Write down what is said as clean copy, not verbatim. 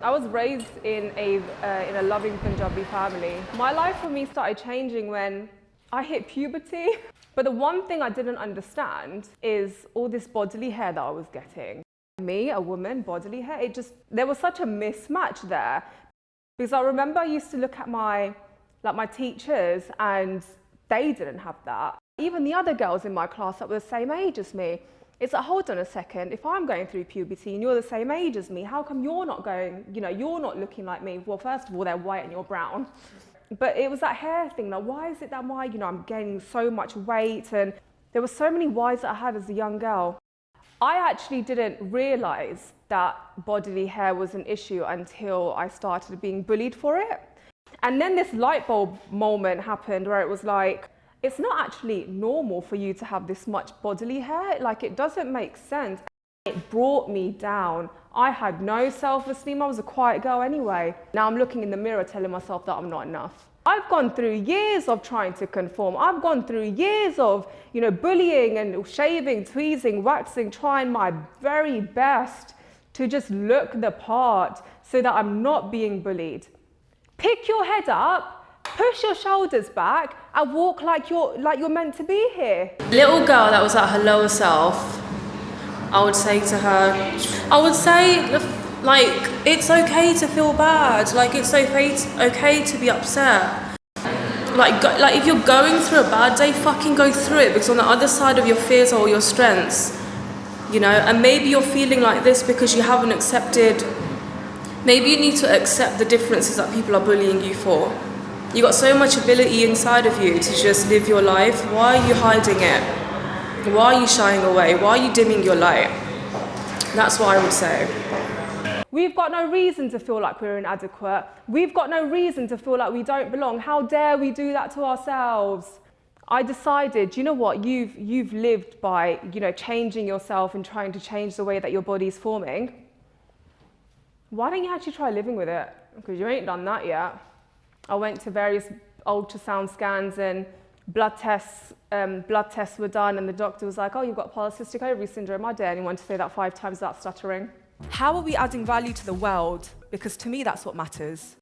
I was raised in a loving Punjabi family. My life for me started changing when I hit puberty. But the one thing I didn't understand is all this bodily hair that I was getting. Me, a woman, bodily hair, there was such a mismatch there. Because I remember I used to look at my teachers and they didn't have that. Even the other girls in my class that were the same age as me, it's like, hold on a second, if I'm going through puberty and you're the same age as me, how come you're not going, you're not looking like me? Well, first of all, they're white and you're brown. But it was that hair thing, like, why is it that I'm gaining so much weight? And there were so many whys that I had as a young girl. I actually didn't realise that bodily hair was an issue until I started being bullied for it. And then this light bulb moment happened where it was like, it's not actually normal for you to have this much bodily hair. Like, it doesn't make sense. It brought me down. I had no self-esteem. I was a quiet girl anyway. Now I'm looking in the mirror telling myself that I'm not enough. I've gone through years of trying to conform. I've gone through years of, bullying and shaving, tweezing, waxing, trying my very best to just look the part so that I'm not being bullied. Pick your head up, push your shoulders back and walk like you're meant to be here. Little girl that was at her lower self, I would say to her, it's okay to feel bad, it's okay to be upset. If you're going through a bad day, fucking go through it, because on the other side of your fears are all your strengths, and maybe you're feeling like this because you haven't accepted, maybe you need to accept the differences that people are bullying you for. You got so much ability inside of you to just live your life. Why are you hiding it? Why are you shying away? Why are you dimming your light? That's what I would say. We've got no reason to feel like we're inadequate. We've got no reason to feel like we don't belong. How dare we do that to ourselves? I decided, you know what, you've lived by, changing yourself and trying to change the way that your body's forming. Why don't you actually try living with it? Because you ain't done that yet. I went to various ultrasound scans and blood tests were done, and the doctor was like, oh, you've got Polycystic Ovarian Syndrome. I dare anyone to say that 5 times without stuttering. How are we adding value to the world? Because to me, that's what matters.